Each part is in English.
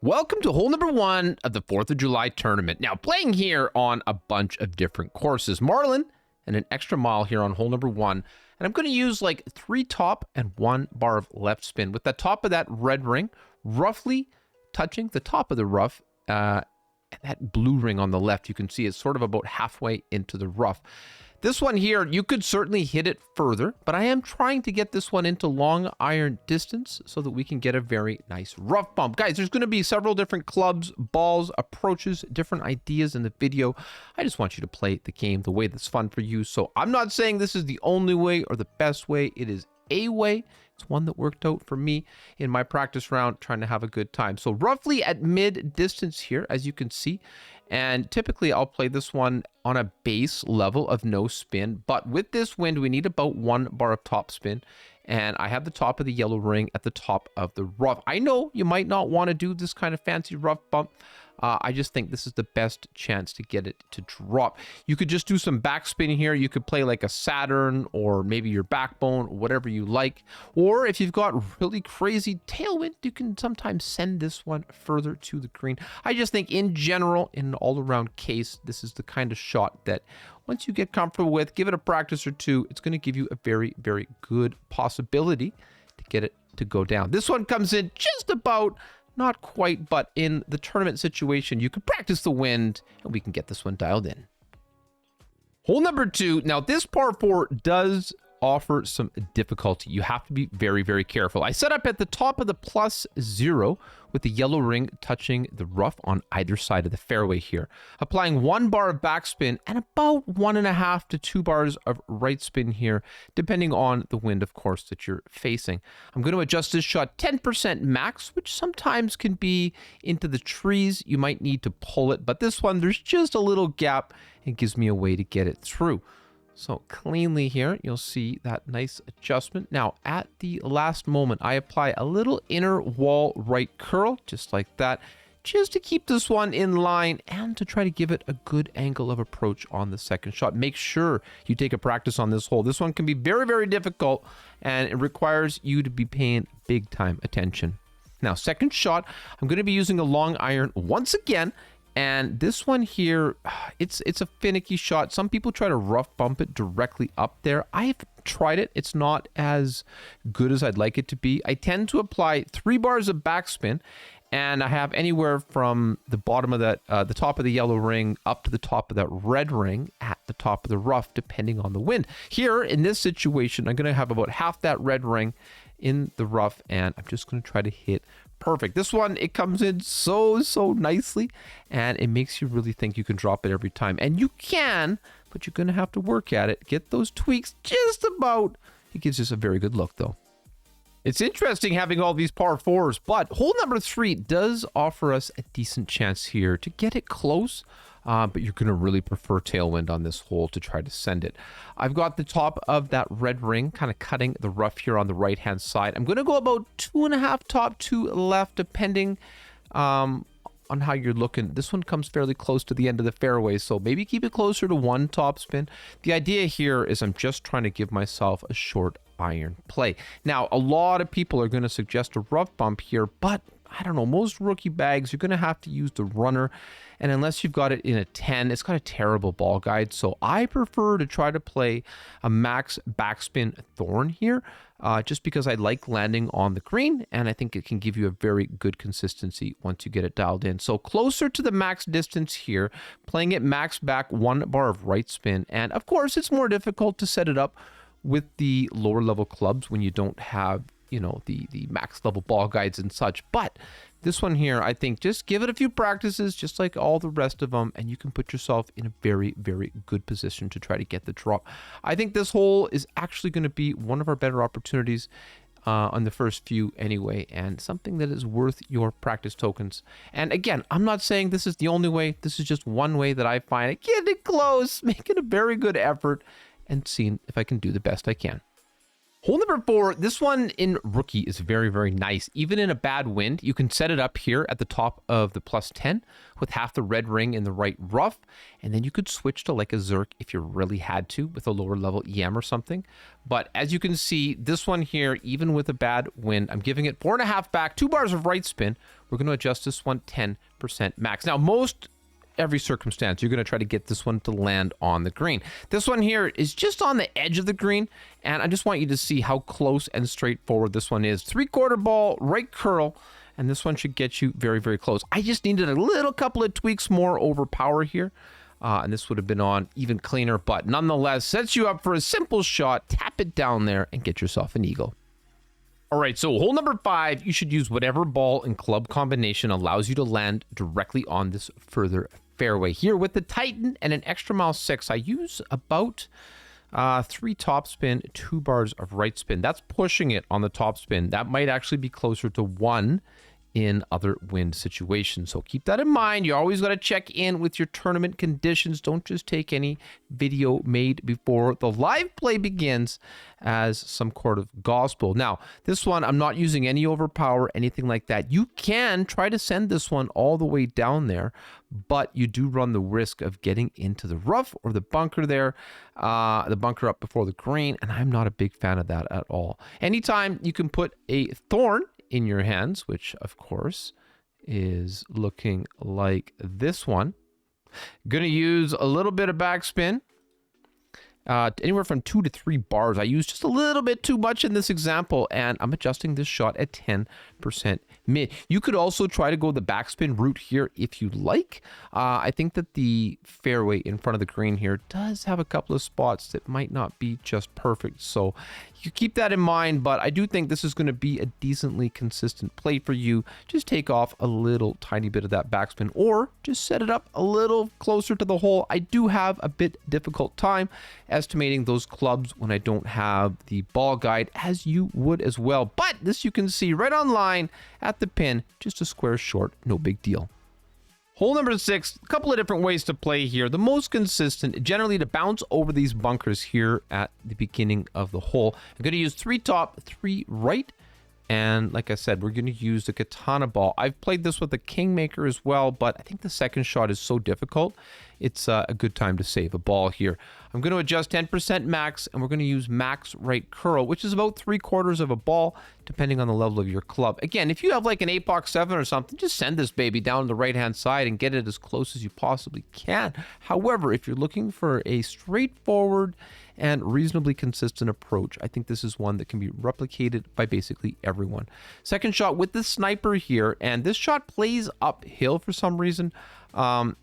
Welcome to hole number 1 of the 4th of July tournament. Now, playing here on a bunch of different courses. Marlin and an extra mile here on hole number 1. And I'm going to use like 3 top and 1 bar of left spin with the top of that red ring roughly touching the top of the rough. And that blue ring on the left, you can see it's sort of about halfway into the rough. This one here, you could certainly hit it further, but I am trying to get this one into long iron distance so that we can get a very nice rough bump. Guys, there's going to be several different clubs, balls, approaches, different ideas in the video. I just want you to play the game the way that's fun for you. So I'm not saying this is the only way or the best way. It is a way. It's one that worked out for me in my practice round, trying to have a good time. So roughly at mid distance here, as you can see. And typically I'll play this one on a base level of no spin. But with this wind, we need about 1 bar of top spin. And I have the top of the yellow ring at the top of the rough. I know you might not want to do this kind of fancy rough bump. I just think this is the best chance to get it to drop. You could just do some backspin here. You could play like a Saturn or maybe your backbone, whatever you like. Or if you've got really crazy tailwind, you can sometimes send this one further to the green. I just think in general, in an all-around case, this is the kind of shot that once you get comfortable with, give it a practice or two, it's going to give you a very, very good possibility to get it to go down. This one comes in just about, not quite, but in the tournament situation, you can practice the wind and we can get this one dialed in. Hole number 2. Now, this par 4 does offer some difficulty. You have to be very, very careful. I set up at the top of the +0 with the yellow ring touching the rough on either side of the fairway here, applying 1 bar of backspin and about 1.5 to 2 bars of right spin here, depending on the wind, of course, that you're facing. I'm going to adjust this shot 10% max, which sometimes can be into the trees. You might need to pull it, but this one, there's just a little gap. It gives me a way to get it through. So cleanly here, you'll see that nice adjustment. Now, at the last moment, I apply a little inner wall right curl, just like that, just to keep this one in line and to try to give it a good angle of approach on the second shot. Make sure you take a practice on this hole. This one can be very, very difficult, and it requires you to be paying big time attention. Now, second shot, I'm going to be using a long iron once again. And this one here, it's a finicky shot. Some people try to rough bump it directly up there. I've tried it. It's not as good as I'd like it to be. I tend to apply 3 bars of backspin, and I have anywhere from the bottom of that, the top of the yellow ring up to the top of that red ring at the top of the rough, depending on the wind. Here, in this situation, I'm going to have about half that red ring in the rough, and I'm just going to try to hit perfect. This one, it comes in so nicely, and it makes you really think you can drop it every time. And you can, but you're going to have to work at it. Get those tweaks just about. It gives us a very good look, though. It's interesting having all these par 4s, but hole number 3 does offer us a decent chance here to get it close. But you're going to really prefer tailwind on this hole to try to send it. I've got the top of that red ring kind of cutting the rough here on the right-hand side. I'm going to go about 2.5 top, 2 left, depending on how you're looking. This one comes fairly close to the end of the fairway, so maybe keep it closer to 1 top spin. The idea here is I'm just trying to give myself a short iron play. Now, a lot of people are going to suggest a rough bump here, but I don't know, most rookie bags, you're going to have to use the runner. And unless you've got it in a 10, it's got a terrible ball guide. So I prefer to try to play a max backspin thorn here, just because I like landing on the green. And I think it can give you a very good consistency once you get it dialed in. So closer to the max distance here, playing it max back, 1 bar of right spin. And of course, it's more difficult to set it up with the lower level clubs when you don't have, you know, the max level ball guides and such. But this one here, I think just give it a few practices, just like all the rest of them, and you can put yourself in a very, very good position to try to get the drop. I think this hole is actually going to be one of our better opportunities on the first few anyway, and something that is worth your practice tokens. And again, I'm not saying this is the only way. This is just one way that I find it. Getting close, making a very good effort, and seeing if I can do the best I can. Hole number 4, this one in rookie is very, very nice. Even in a bad wind, you can set it up here at the top of the +10 with half the red ring in the right rough. And then you could switch to like a Zerk if you really had to with a lower level EM or something. But as you can see, this one here, even with a bad wind, I'm giving it 4.5 back, 2 bars of right spin. We're going to adjust this one 10% max. Now, every circumstance, you're going to try to get this one to land on the green. This one here is just on the edge of the green, and I just want you to see how close and straightforward this one is. 3/4 ball, right curl, and this one should get you very, very close. I just needed a little couple of tweaks more over power here, and this would have been on even cleaner, but nonetheless, sets you up for a simple shot. Tap it down there and get yourself an eagle. All right, so hole number 5, you should use whatever ball and club combination allows you to land directly on this further fairway. Here with the Titan and an extra mile 6, I use about 3 top spin, 2 bars of right spin. That's pushing it on the top spin. That might actually be closer to 1 in other wind situations. So keep that in mind. You always got to check in with your tournament conditions. Don't just take any video made before the live play begins as some sort of gospel. Now, this one, I'm not using any overpower, anything like that. You can try to send this one all the way down there, but you do run the risk of getting into the rough or the bunker there, the bunker up before the green, and I'm not a big fan of that at all. Anytime you can put a thorn in your hands, which of course is looking like this one. Gonna use a little bit of backspin, anywhere from 2 to 3 bars. I use just a little bit too much in this example, and I'm adjusting this shot at 10% mid. You could also try to go the backspin route here if you like. I think that the fairway in front of the green here does have a couple of spots that might not be just perfect, so you keep that in mind, but I do think this is going to be a decently consistent play for you. Just take off a little tiny bit of that backspin, or just set it up a little closer to the hole. I do have a bit difficult time estimating those clubs when I don't have the ball guide, as you would as well. But this you can see right on line at the pin, just a square short, no big deal. Hole number 6, a couple of different ways to play here. The most consistent, generally to bounce over these bunkers here at the beginning of the hole. I'm going to use 3 top, 3 right. And like I said, we're going to use the katana ball. I've played this with the Kingmaker as well, but I think the second shot is so difficult. It's a good time to save a ball here. I'm going to adjust 10% max, and we're going to use max right curl, which is about 3/4 of a ball, depending on the level of your club. Again, if you have like an APOC 7 or something, just send this baby down the right-hand side and get it as close as you possibly can. However, if you're looking for a straightforward and reasonably consistent approach, I think this is one that can be replicated by basically everyone. Second shot with the sniper here, and this shot plays uphill for some reason.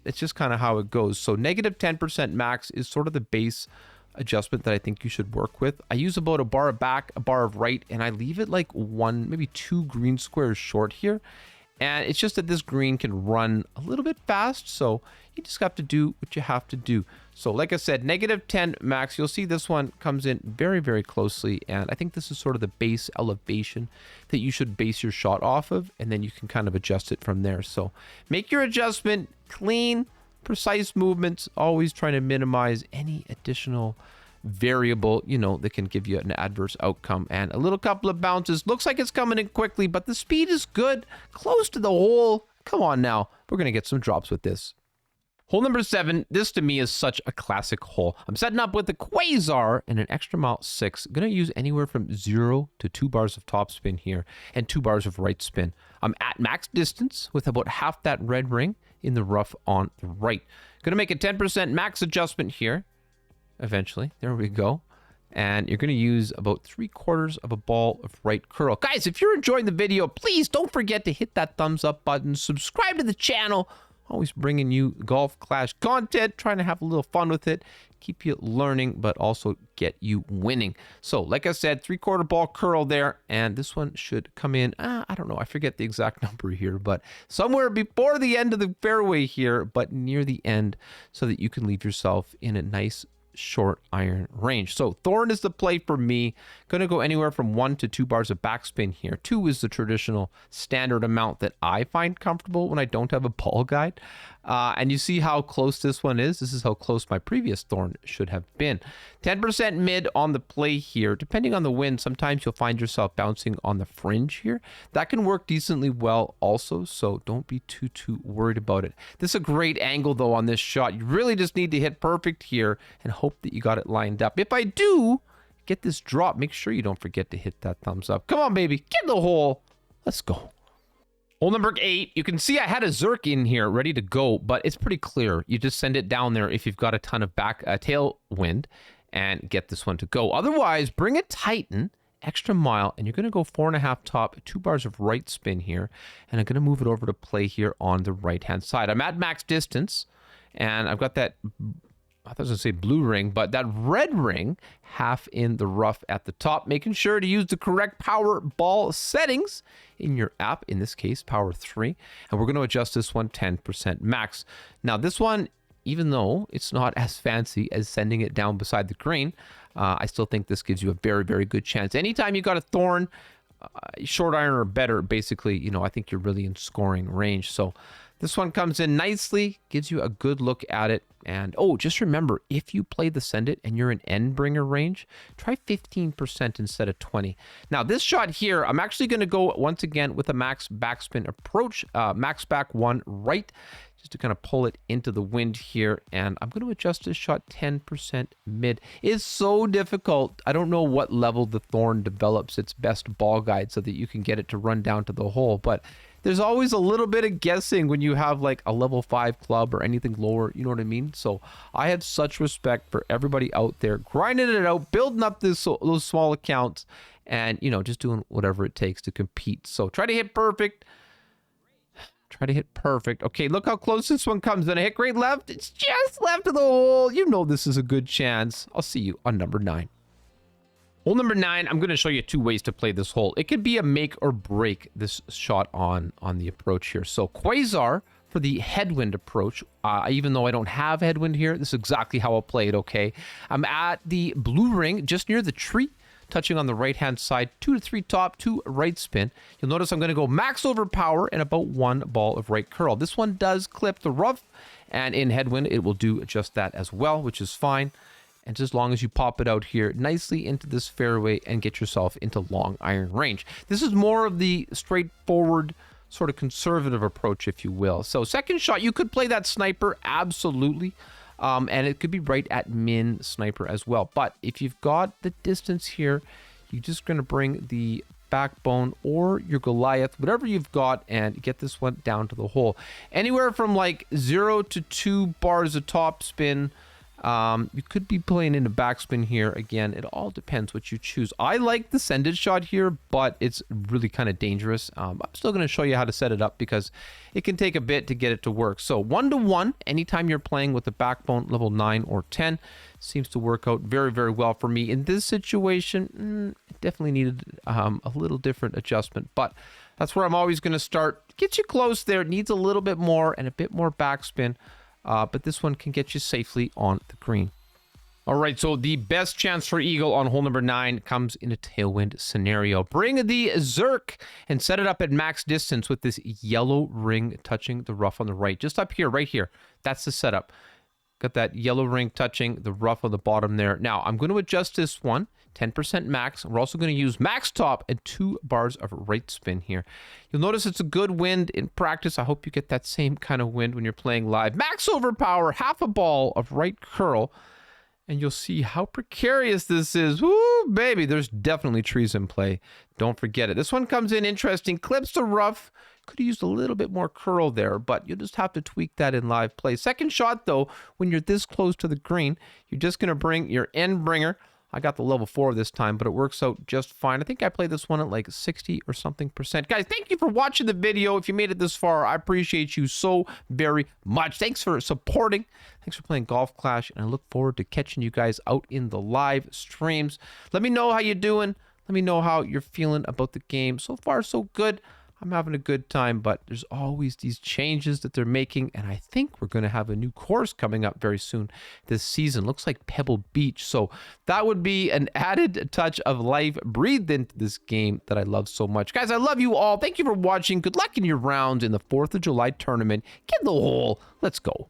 It's just kind of how it goes. So negative 10% max is sort of the base adjustment that I think you should work with. I use about a bar of back, a bar of right, and I leave it like 1, maybe 2 green squares short here. And it's just that this green can run a little bit fast, so you just have to do what you have to do. So like I said, negative 10 max. You'll see this one comes in very, very closely, and I think this is sort of the base elevation that you should base your shot off of, and then you can kind of adjust it from there. So make your adjustment clean, precise movements, always trying to minimize any additional variable, that can give you an adverse outcome. And a little couple of bounces. Looks like it's coming in quickly, but the speed is good. Close to the hole. Come on now. We're going to get some drops with this. Hole number 7, this to me is such a classic hole. I'm setting up with the Quasar and an extra mile 6. I'm going to use anywhere from 0 to 2 bars of top spin here and 2 bars of right spin. I'm at max distance with about half that red ring in the rough on the right. Going to make a 10% max adjustment here. Eventually, there we go. And you're going to use about 3/4 of a ball of right curl. Guys, if you're enjoying the video, please don't forget to hit that thumbs up button. Subscribe to the channel. Always bringing you Golf Clash content, trying to have a little fun with it, keep you learning, but also get you winning. So, like I said, 3/4 ball curl there, and this one should come in, I don't know, I forget the exact number here, but somewhere before the end of the fairway here, but near the end, so that you can leave yourself in a nice short iron range. So thorn is the play for me. Gonna go anywhere from 1 to 2 bars of backspin here. 2 is the traditional standard amount that I find comfortable when I don't have a ball guide. And you see how close this one is. This is how close my previous thorn should have been. 10% mid on the play here. Depending on the wind, sometimes you'll find yourself bouncing on the fringe here. That can work decently well also, so don't be too worried about it. This is a great angle though on this shot. You really just need to hit perfect here and hope that you got it lined up. If I do get this drop, make sure you don't forget to hit that thumbs up. Come on, baby, get in the hole. Let's go. Hole number 8, you can see I had a Zerk in here ready to go, but it's pretty clear. You just send it down there if you've got a ton of tailwind and get this one to go. Otherwise, bring a Titan, extra mile, and you're going to go 4.5 top, 2 bars of right spin here, and I'm going to move it over to play here on the right-hand side. I'm at max distance, and I've got that, I thought I was going to say blue ring, but that red ring half in the rough at the top, making sure to use the correct power ball settings in your app, in this case, power 3. And we're going to adjust this one 10% max. Now, this one, even though it's not as fancy as sending it down beside the green, I still think this gives you a very good chance. Anytime you got a thorn, short iron or better, basically, you know, I think you're really in scoring range. So this one comes in nicely, gives you a good look at it. And oh, just remember, if you play the Send It and you're in Endbringer range, try 15% instead of 20. Now, this shot here, I'm actually going to go once again with a max backspin approach, max back 1 right, just to kind of pull it into the wind here. And I'm going to adjust this shot 10% mid. It's so difficult. I don't know what level the thorn develops its best ball guide so that you can get it to run down to the hole, but there's always a little bit of guessing when you have like a level 5 club or anything lower, you know what I mean? So I have such respect for everybody out there grinding it out, building up those small accounts, and, you know, just doing whatever it takes to compete. So try to hit perfect. Try to hit perfect. Okay, look how close this one comes. Then I hit great left. It's just left of the hole. You know this is a good chance. I'll see you on number 9. Hole number 9, I'm going to show you 2 ways to play this hole. It could be a make or break this shot on the approach here. So Quasar for the headwind approach. Even though I don't have headwind here, this is exactly how I'll play it, okay? I'm at the blue ring, just near the tree, touching on the right-hand side, 2 to 3 top, 2 right spin. You'll notice I'm going to go max overpower and about 1 ball of right curl. This one does clip the rough, and in headwind, it will do just that as well, which is fine. And just as long as you pop it out here nicely into this fairway and get yourself into long iron range. This is more of the straightforward, sort of conservative approach, if you will. So second shot, you could play that sniper, absolutely. And it could be right at min sniper as well. But if you've got the distance here, you're just going to bring the backbone or your Goliath, whatever you've got, and get this one down to the hole. Anywhere from like 0 to 2 bars of top spin. You could be playing in a backspin here. Again, it all depends what you choose. I like the Send It shot here, but it's really kind of dangerous. I'm still going to show you how to set it up because it can take a bit to get it to work. So 1-to-1, anytime you're playing with the backbone level 9 or 10, seems to work out very well for me. In this situation, it definitely needed a little different adjustment, but that's where I'm always going to start. Get you close there. It needs a little bit more and a bit more backspin. But this one can get you safely on the green. All right, so the best chance for eagle on hole number 9 comes in a tailwind scenario. Bring the Zerk and set it up at max distance with this yellow ring touching the rough on the right. Just up here, right here. That's the setup. Got that yellow ring touching the rough on the bottom there. Now, I'm going to adjust this one, 10% max. We're also going to use max top and 2 bars of right spin here. You'll notice it's a good wind in practice. I hope you get that same kind of wind when you're playing live. Max overpower, half a ball of right curl. And you'll see how precarious this is. Woo, baby, there's definitely trees in play. Don't forget it. This one comes in interesting. Clips the rough. Could have used a little bit more curl there, but you'll just have to tweak that in live play. Second shot, though, when you're this close to the green, you're just going to bring your Endbringer. I got the level 4 this time, but it works out just fine. I think I played this one at like 60 or something %. Guys, thank you for watching the video. If you made it this far, I appreciate you so very much. Thanks for supporting. Thanks for playing Golf Clash, and I look forward to catching you guys out in the live streams. Let me know how you're doing. Let me know how you're feeling about the game. So far, so good. I'm having a good time, but there's always these changes that they're making, and I think we're going to have a new course coming up very soon this season. Looks like Pebble Beach, so that would be an added touch of life breathed into this game that I love so much. Guys, I love you all. Thank you for watching. Good luck in your rounds in the 4th of July tournament. Get in the hole. Let's go.